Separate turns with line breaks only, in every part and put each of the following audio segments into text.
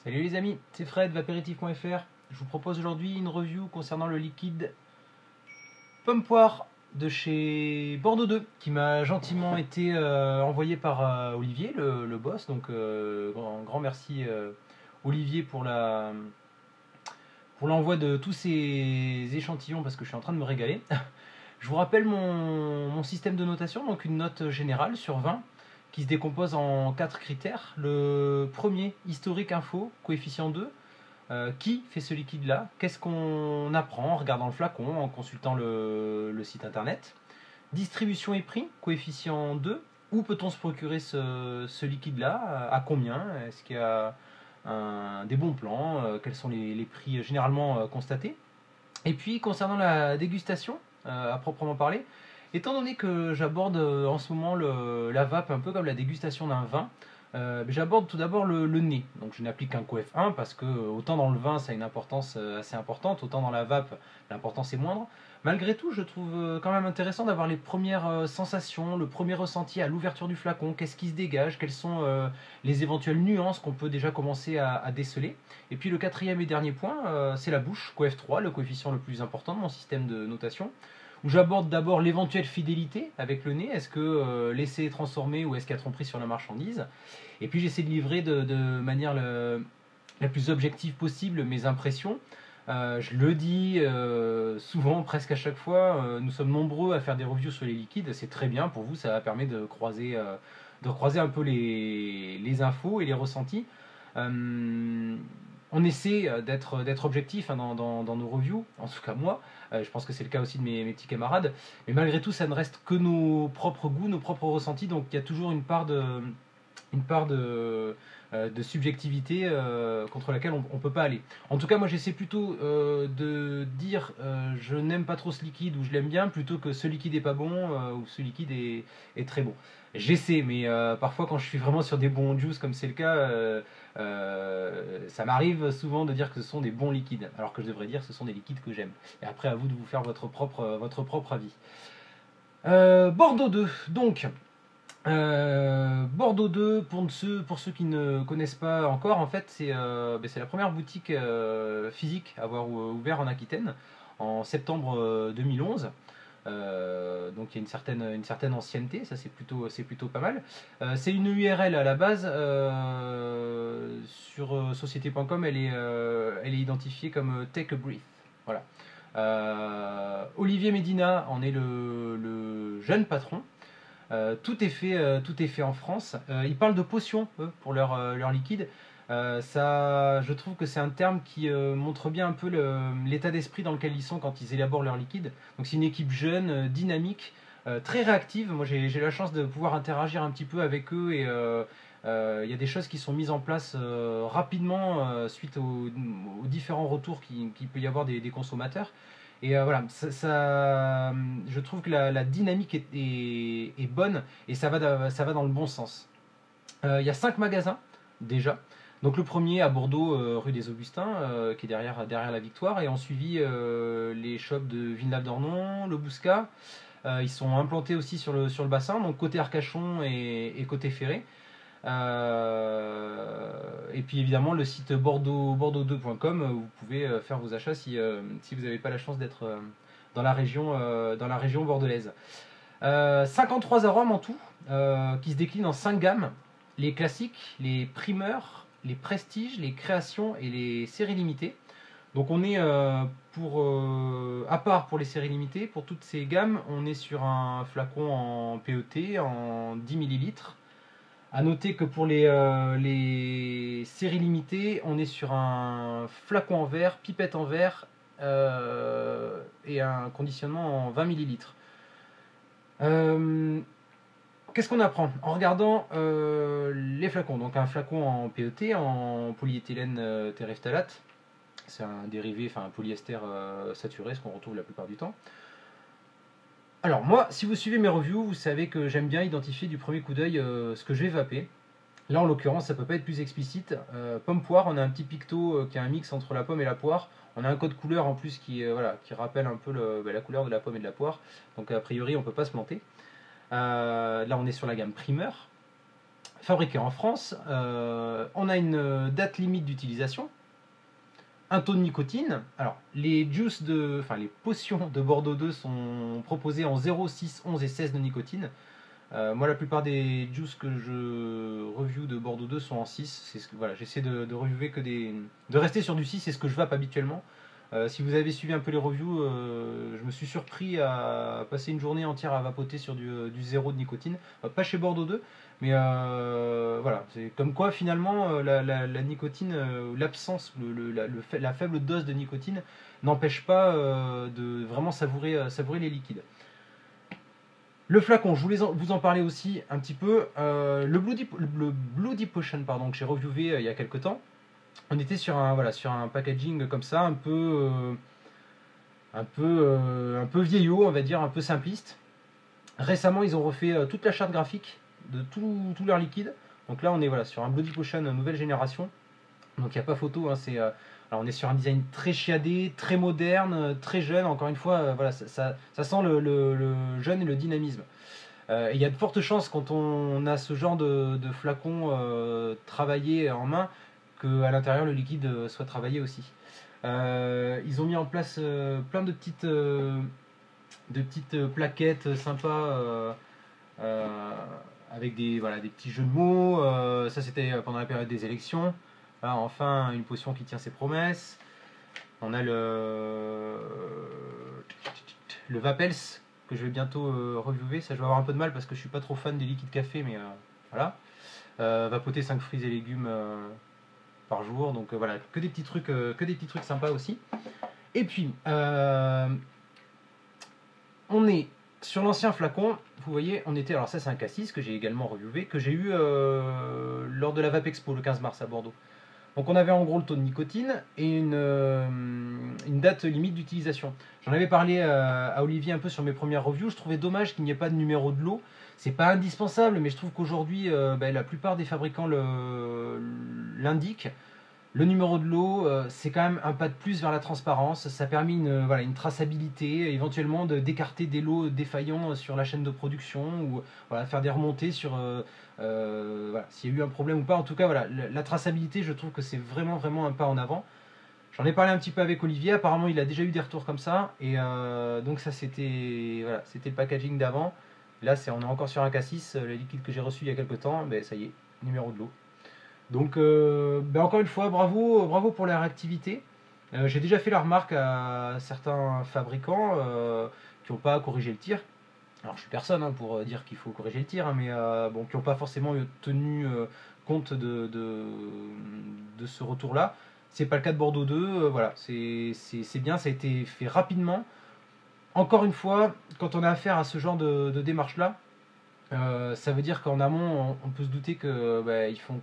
Salut les amis, c'est Fred, vapéritif.fr. Je vous propose aujourd'hui une review concernant le liquide pomme poire de chez Bordeaux 2 qui m'a gentiment été envoyé par Olivier, le boss. Donc grand merci Olivier pour l'envoi de tous ces échantillons parce que je suis en train de me régaler. Je vous rappelle mon système de notation, donc une note générale sur 20 qui se décompose en 4 critères. Le premier, historique info, coefficient 2. Qui fait ce liquide-là? Qu'est-ce qu'on apprend en regardant le flacon, en consultant le site internet? Distribution et prix, coefficient 2. Où peut-on se procurer ce liquide-là? À combien? Est-ce qu'il y a des bons plans? Quels sont les prix généralement constatés? Et puis, concernant la dégustation, à proprement parler, étant donné que j'aborde en ce moment la vape un peu comme la dégustation d'un vin, j'aborde tout d'abord le nez. Donc je n'applique qu'un coef 1 parce que autant dans le vin ça a une importance assez importante, autant dans la vape l'importance est moindre. Malgré tout, je trouve quand même intéressant d'avoir les premières sensations, le premier ressenti à l'ouverture du flacon, qu'est-ce qui se dégage, quelles sont les éventuelles nuances qu'on peut déjà commencer à déceler. Et puis le quatrième et dernier point, c'est la bouche, coef 3, le coefficient le plus important de mon système de notation, où j'aborde d'abord l'éventuelle fidélité avec le nez. Est-ce que l'essai est transformé ou est-ce qu'il y a tromperie sur la marchandise? Et puis j'essaie de livrer de manière la plus objective possible mes impressions. Je le dis souvent, presque à chaque fois, nous sommes nombreux à faire des reviews sur les liquides, c'est très bien pour vous, ça permet de croiser un peu les infos et les ressentis. On essaie d'être objectif hein, dans nos reviews, en tout cas moi, je pense que c'est le cas aussi de mes petits camarades, mais malgré tout ça ne reste que nos propres goûts, nos propres ressentis, donc il y a toujours une part de subjectivité contre laquelle on ne peut pas aller. En tout cas, moi j'essaie plutôt de dire je n'aime pas trop ce liquide ou je l'aime bien plutôt que ce liquide est pas bon ou ce liquide est très bon. J'essaie, mais parfois quand je suis vraiment sur des bons juice comme c'est le cas, ça m'arrive souvent de dire que ce sont des bons liquides, alors que je devrais dire que ce sont des liquides que j'aime. Et après, à vous de vous faire votre propre avis. Bordeaux 2, donc. Bordeaux 2, pour ceux qui ne connaissent pas encore, en fait, c'est la première boutique physique à avoir ouvert en Aquitaine en septembre 2011. Donc il y a une certaine ancienneté, ça c'est plutôt pas mal. C'est une URL à la base sur société.com, elle est identifiée comme Take a Breath. Voilà. Olivier Médina en est le jeune patron. Tout est fait en France. Ils parlent de potions eux, pour leur liquide. Je trouve que c'est un terme qui montre bien un peu l'état d'esprit dans lequel ils sont quand ils élaborent leur liquide. Donc c'est une équipe jeune, dynamique, très réactive. Moi j'ai la chance de pouvoir interagir un petit peu avec eux et il y a des choses qui sont mises en place rapidement suite aux différents retours qu'il peut y avoir des consommateurs. Et voilà, je trouve que la dynamique est bonne et ça va dans le bon sens. Il y a 5 magasins déjà. Donc le premier à Bordeaux, rue des Augustins, qui est derrière la Victoire, et ont suivi les shops de Villeneuve-d'Ornon, le Bouscat. Ils sont implantés aussi sur le bassin, donc côté Arcachon et côté Ferré. Et puis évidemment le site bordeaux2.com où vous pouvez faire vos achats si vous n'avez pas la chance d'être dans la région bordelaise. 53 arômes en tout qui se déclinent en 5 gammes: les classiques, les primeurs, les prestiges, les créations et les séries limitées. Donc on est à part pour les séries limitées, pour toutes ces gammes on est sur un flacon en PET en 10 ml. A noter que pour les séries limitées, on est sur un flacon en verre, pipette en verre et un conditionnement en 20 ml. Qu'est-ce qu'on apprend en regardant les flacons? Donc un flacon en PET, en polyéthylène terephthalate, c'est un dérivé, enfin un polyester saturé, ce qu'on retrouve la plupart du temps. Alors moi, si vous suivez mes reviews, vous savez que j'aime bien identifier du premier coup d'œil ce que je vais vaper. Là en l'occurrence, ça peut pas être plus explicite. Pomme poire, on a un petit picto qui est un mix entre la pomme et la poire. On a un code couleur en plus qui rappelle un peu la couleur de la pomme et de la poire. Donc a priori, on peut pas se planter. Là, on est sur la gamme primeur. fabriqué en France. On a une date limite d'utilisation, un taux de nicotine. Alors, les les potions de Bordeaux 2 sont proposées en 0, 6, 11 et 16 de nicotine. Moi, la plupart des juices que je review de Bordeaux 2 sont en 6. Voilà, j'essaie de reviewer de rester sur du 6, c'est ce que je vape habituellement. Si vous avez suivi un peu les reviews, je me suis surpris à passer une journée entière à vapoter sur du 0 de nicotine. Pas chez Bordeaux 2, mais voilà, c'est comme quoi finalement la nicotine, l'absence, la faible dose de nicotine n'empêche pas de vraiment savourer les liquides. Le flacon, je voulais vous en parler aussi un petit peu. Le Bloody Potion, pardon, que j'ai reviewé il y a quelques temps. On était sur un packaging comme ça, un peu vieillot, on va dire, un peu simpliste. Récemment, ils ont refait toute la charte graphique de tout leur liquide. Donc là, on est sur un Bloody Potion nouvelle génération. Donc il n'y a pas photo, hein, alors on est sur un design très chiadé, très moderne, très jeune. Encore une fois, ça sent le jeune et le dynamisme. Il y a de fortes chances quand on a ce genre de flacon travaillé en main qu'à l'intérieur le liquide soit travaillé aussi. Ils ont mis en place plein de petites plaquettes sympas avec des petits jeux de mots. Ça c'était pendant la période des élections. Là, enfin, une potion qui tient ses promesses. On a le Vapels que je vais bientôt reviewer. Ça, je vais avoir un peu de mal parce que je suis pas trop fan des liquides café, mais voilà. Vapoter 5 fruits et légumes par jour. Donc voilà, que des petits trucs sympas aussi. Et puis, on est sur l'ancien flacon. Vous voyez, alors ça c'est un cassis que j'ai également reviewé, que j'ai eu lors de la Vape Expo le 15 mars à Bordeaux. Donc on avait en gros le taux de nicotine et une date limite d'utilisation. J'en avais parlé à Olivier un peu sur mes premières reviews. Je trouvais dommage qu'il n'y ait pas de numéro de lot. C'est pas indispensable, mais je trouve qu'aujourd'hui la plupart des fabricants l'indiquent. Le numéro de lot, c'est quand même un pas de plus vers la transparence. Ça permet une traçabilité, éventuellement d'écarter des lots défaillants sur la chaîne de production ou faire des remontées sur s'il y a eu un problème ou pas. En tout cas, la traçabilité, je trouve que c'est vraiment un pas en avant. J'en ai parlé un petit peu avec Olivier. Apparemment, il a déjà eu des retours comme ça. Et donc ça, c'était le packaging d'avant. Là, on est encore sur un cassis. Le liquide que j'ai reçu il y a quelques temps, ça y est, numéro de lot. Donc, encore une fois, bravo pour la réactivité. J'ai déjà fait la remarque à certains fabricants qui n'ont pas corrigé le tir. Alors, je suis personne pour dire qu'il faut corriger le tir, mais qui n'ont pas forcément tenu compte de ce retour-là. C'est pas le cas de Bordeaux 2. C'est bien, ça a été fait rapidement. Encore une fois, quand on a affaire à ce genre de démarche-là, ça veut dire qu'en amont, on peut se douter qu'ils font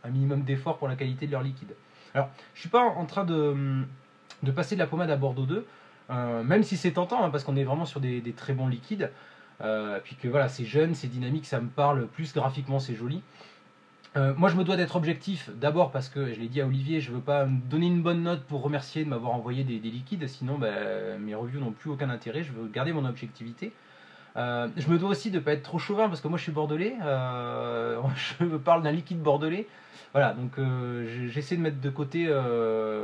un minimum d'efforts pour la qualité de leur liquide. Alors, je suis pas en train de passer de la pommade à Bordeaux 2, même si c'est tentant, parce qu'on est vraiment sur des très bons liquides, puis que c'est jeune, c'est dynamique, ça me parle, plus graphiquement c'est joli. Moi je me dois d'être objectif, d'abord parce que, je l'ai dit à Olivier, je veux pas me donner une bonne note pour remercier de m'avoir envoyé des liquides, sinon mes reviews n'ont plus aucun intérêt, je veux garder mon objectivité. Je me dois aussi de ne pas être trop chauvin parce que moi je suis bordelais, je parle d'un liquide bordelais. Voilà, donc j'essaie de mettre de côté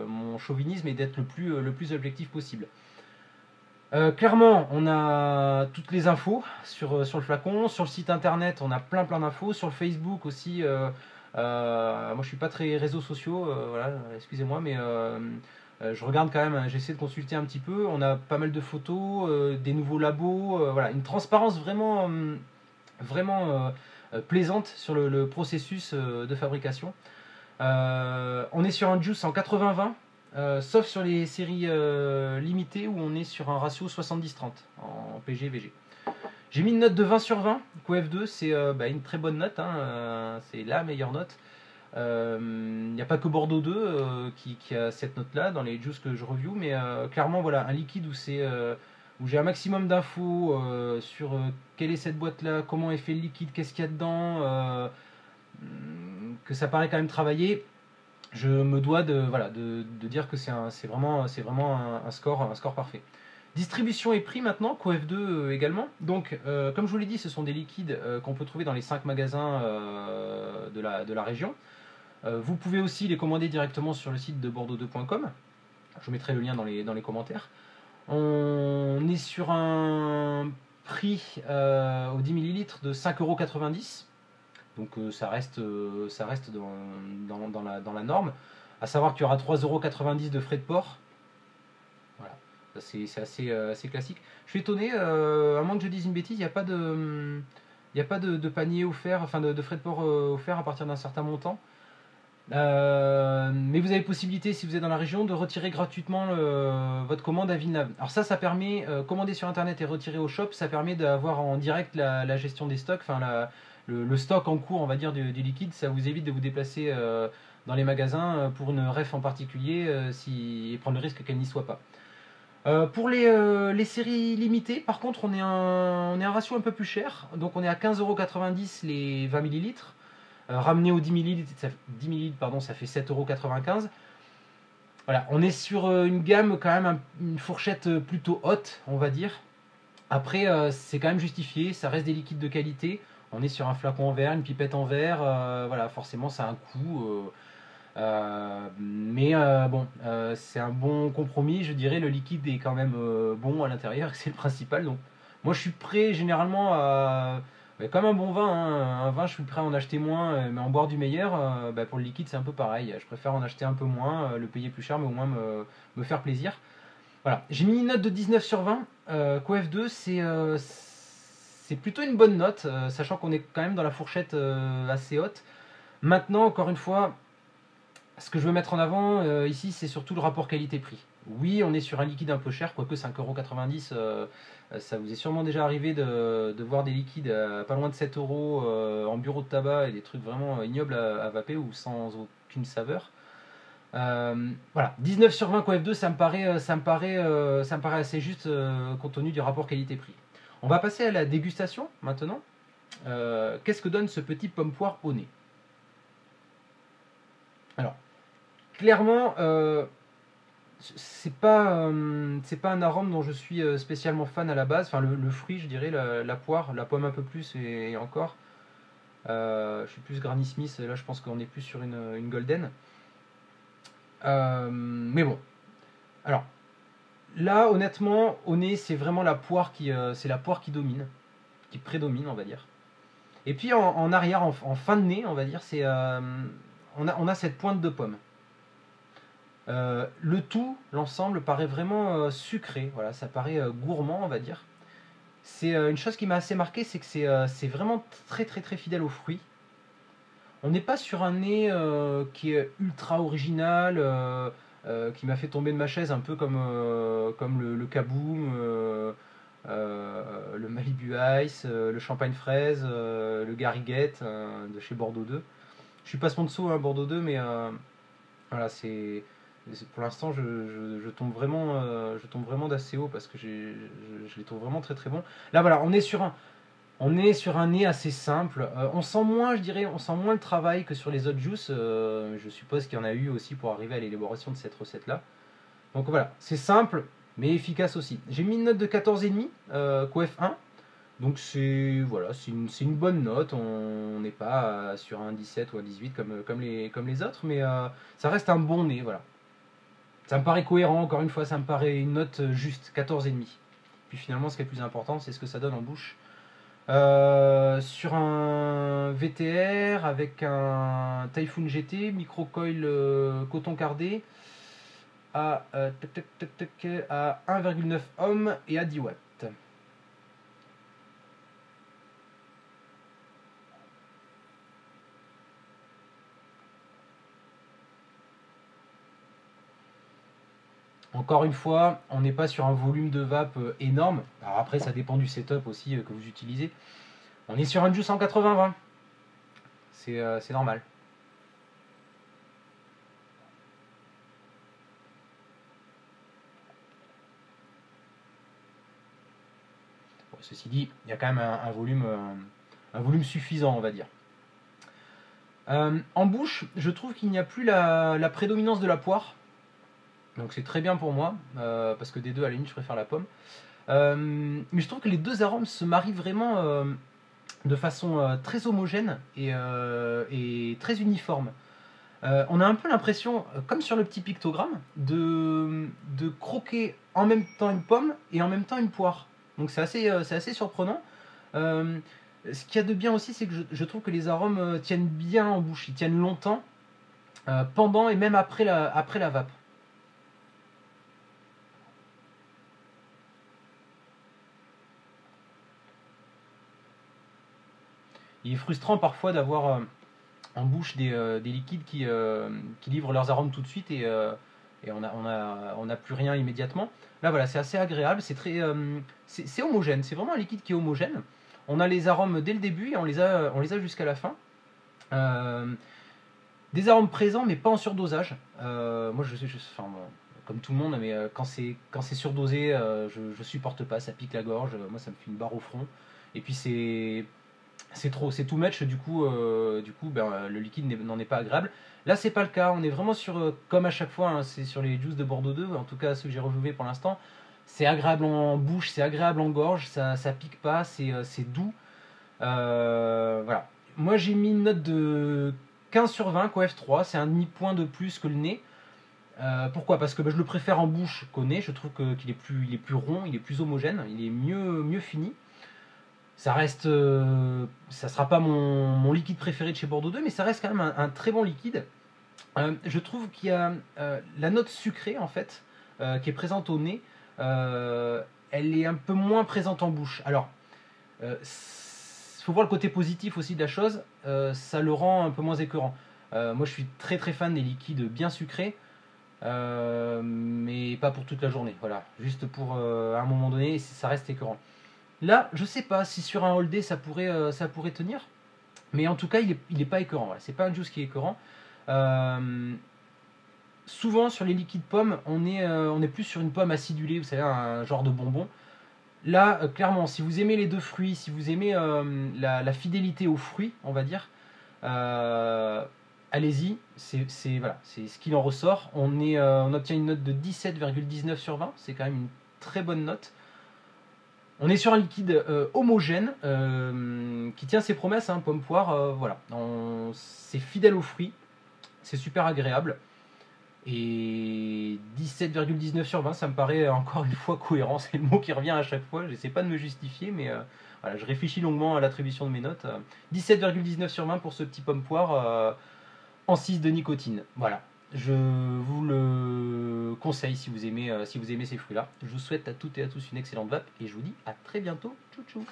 mon chauvinisme et d'être le plus objectif possible. Clairement, on a toutes les infos sur le flacon. Sur le site internet, on a plein d'infos. Sur le Facebook aussi, moi je suis pas très réseaux sociaux, excusez-moi, mais je regarde quand même, j'essaie de consulter un petit peu. On a pas mal de photos, des nouveaux labos, une transparence vraiment plaisante sur le processus de fabrication. On est sur un juice en 80-20, sauf sur les séries limitées où on est sur un ratio 70-30 en PG-VG. J'ai mis une note de 20 sur 20. QF2, c'est une très bonne note, c'est la meilleure note. Il n'y a pas que Bordeaux 2 qui a cette note-là dans les juices que je review, mais clairement, un liquide où j'ai un maximum d'infos sur quelle est cette boîte-là, comment est fait le liquide, qu'est-ce qu'il y a dedans, que ça paraît quand même travaillé. Je me dois de dire que c'est vraiment un score parfait. Distribution et prix maintenant, CoF2 également. Donc, comme je vous l'ai dit, ce sont des liquides qu'on peut trouver dans les 5 magasins de la région. Vous pouvez aussi les commander directement sur le site de bordeaux2.com. Je vous mettrai le lien dans les commentaires. On est sur un prix au 10 ml de 5,90 €. Donc ça reste dans la norme. À savoir qu'il y aura 3,90 € de frais de port. Voilà, c'est assez classique. Je suis étonné, à moins que je dise une bêtise, il n'y a pas de panier offert, enfin de frais de port offert à partir d'un certain montant. Mais vous avez possibilité, si vous êtes dans la région, de retirer gratuitement votre commande à Villeneuve. Alors ça permet, commander sur internet et retirer au shop, ça permet d'avoir en direct la gestion des stocks, enfin le stock en cours, on va dire, du liquide. Ça vous évite de vous déplacer dans les magasins pour une ref en particulier et prendre le risque qu'elle n'y soit pas. Pour les séries limitées, par contre, on est un ratio un peu plus cher. Donc on est à 15,90 € les 20 ml. Ramené aux 10 ml, ça fait 7,95 €. Voilà, on est sur une gamme quand même, une fourchette plutôt haute, on va dire. Après, c'est quand même justifié, ça reste des liquides de qualité. On est sur un flacon en verre, une pipette en verre, voilà, forcément ça a un coût. Mais bon, c'est un bon compromis, je dirais. Le liquide est quand même bon à l'intérieur, c'est le principal. Donc, moi je suis prêt généralement à. Comme un bon vin, hein, un vin je suis prêt à en acheter moins, mais en boire du meilleur. Pour le liquide c'est un peu pareil. Je préfère en acheter un peu moins, le payer plus cher, mais au moins me faire plaisir. Voilà, j'ai mis une note de 19 sur 20. CoF2 c'est plutôt une bonne note, sachant qu'on est quand même dans la fourchette assez haute. Maintenant, encore une fois, ce que je veux mettre en avant ici, c'est surtout le rapport qualité-prix. Oui, on est sur un liquide un peu cher, quoique 5,90 €. Ça vous est sûrement déjà arrivé de voir des liquides pas loin de 7 € en bureau de tabac et des trucs vraiment ignobles à vaper ou sans aucune saveur. Voilà, 19 sur 20 CoF2, ça me paraît assez juste compte tenu du rapport qualité-prix. On va passer à la dégustation maintenant. Qu'est-ce que donne ce petit pomme-poire au nez? Alors, clairement, c'est pas un arôme dont je suis spécialement fan à la base. Enfin, le fruit, je dirais, la poire, la pomme un peu plus et encore. Je suis plus Granny Smith, là je pense qu'on est plus sur une golden. Mais bon. Alors, là, honnêtement, au nez, c'est vraiment la poire qui domine, qui prédomine, on va dire. Et puis en arrière, en fin de nez, on va dire, on a cette pointe de pomme. Le tout, l'ensemble, paraît vraiment sucré. Voilà, ça paraît gourmand, on va dire. C'est une chose qui m'a assez marqué, c'est que c'est vraiment très très très fidèle aux fruits. On n'est pas sur un nez qui est ultra original, qui m'a fait tomber de ma chaise, un peu comme le Kaboom, le Malibu Ice, le Champagne Fraise, le Garriguette de chez Bordeaux 2. Je suis pas sponsor à Bordeaux 2, mais voilà, pour l'instant je tombe vraiment d'assez haut parce que je les trouve vraiment très très bons. Là voilà, on est sur un nez assez simple. On sent moins, je dirais, le travail que sur les autres juices. Je suppose qu'il y en a eu aussi pour arriver à l'élaboration de cette recette là. Donc voilà, c'est simple mais efficace aussi. J'ai mis une note de 14,5, CoF1. Donc c'est une bonne note. On n'est pas sur un 17 ou un 18 comme les autres, mais ça reste un bon nez. Voilà. Ça me paraît cohérent, encore une fois, ça me paraît une note juste, 14,5. Puis finalement, ce qui est le plus important, c'est ce que ça donne en bouche. Sur un VTR avec un Typhoon GT, micro-coil coton cardé à 1,9 ohms et à 10 watts. Encore une fois, on n'est pas sur un volume de vape énorme. Alors après, ça dépend du setup aussi que vous utilisez. On est sur un juice en 80-20. C'est normal. Bon, ceci dit, il y a quand même un volume suffisant, on va dire. En bouche, je trouve qu'il n'y a plus la prédominance de la poire. Donc c'est très bien pour moi, parce que des deux, à la limite, je préfère la pomme. Mais je trouve que les deux arômes se marient vraiment de façon très homogène et très uniforme. On a un peu l'impression, comme sur le petit pictogramme, de croquer en même temps une pomme et en même temps une poire. Donc c'est assez surprenant. Euh, Ce qu'il y a de bien aussi, c'est que je trouve que les arômes tiennent bien en bouche, ils tiennent longtemps, pendant et même après la vape. Il est frustrant parfois d'avoir en bouche des liquides qui livrent leurs arômes tout de suite et on a plus rien immédiatement. Là voilà, c'est assez agréable, c'est homogène, c'est vraiment un liquide qui est homogène. On a les arômes dès le début et on les a jusqu'à la fin. Euh, des arômes présents mais pas en surdosage. Moi enfin, bon, comme tout le monde, mais quand c'est surdosé, je supporte pas, ça pique la gorge, moi ça me fait une barre au front. Et puis c'est trop, c'est too much, du coup ben, le liquide n'en est pas agréable. Là, c'est pas le cas, on est vraiment sur, comme à chaque fois, hein, c'est sur les juices de Bordeaux 2, en tout cas ceux que j'ai rejouvés pour l'instant. C'est agréable en bouche, c'est agréable en gorge, ça pique pas, c'est doux. Voilà. Moi, j'ai mis une note de 15 sur 20 qu'au F3, c'est un demi-point de plus que le nez. Pourquoi? Parce que ben, je le préfère en bouche qu'au nez, je trouve il est plus rond, il est plus homogène, il est mieux fini. Ça reste, ça sera pas mon liquide préféré de chez Bordeaux 2, mais ça reste quand même un très bon liquide. Je trouve qu'il y a la note sucrée en fait, qui est présente au nez, elle est un peu moins présente en bouche. Alors, faut voir le côté positif aussi de la chose, ça le rend un peu moins écœurant. Moi, je suis très fan des liquides bien sucrés, mais pas pour toute la journée. Voilà, juste pour à un moment donné, ça reste écœurant. Là, je sais pas si sur un all day ça pourrait tenir, mais en tout cas, il est pas écœurant. Voilà. C'est pas un juice qui est écœurant. Euh, Souvent sur les liquides pommes, on est plus sur une pomme acidulée, vous savez, un genre de bonbon. Là, clairement, si vous aimez les deux fruits, si vous aimez la fidélité aux fruits, on va dire, euh, allez-y, voilà, c'est ce qu'il en ressort. On obtient une note de 17,19 sur 20, c'est quand même une très bonne note. On est sur un liquide homogène qui tient ses promesses, hein, pomme poire, voilà. C'est fidèle aux fruits, c'est super agréable. Et 17,19 sur 20, ça me paraît encore une fois cohérent, c'est le mot qui revient à chaque fois, j'essaie pas de me justifier, mais voilà, je réfléchis longuement à l'attribution de mes notes. 17,19 sur 20 pour ce petit pomme poire en 6 de nicotine. Voilà, je vous le conseille si vous aimez ces fruits-là. Je vous souhaite à toutes et à tous une excellente vape et je vous dis à très bientôt. Tchou tchou.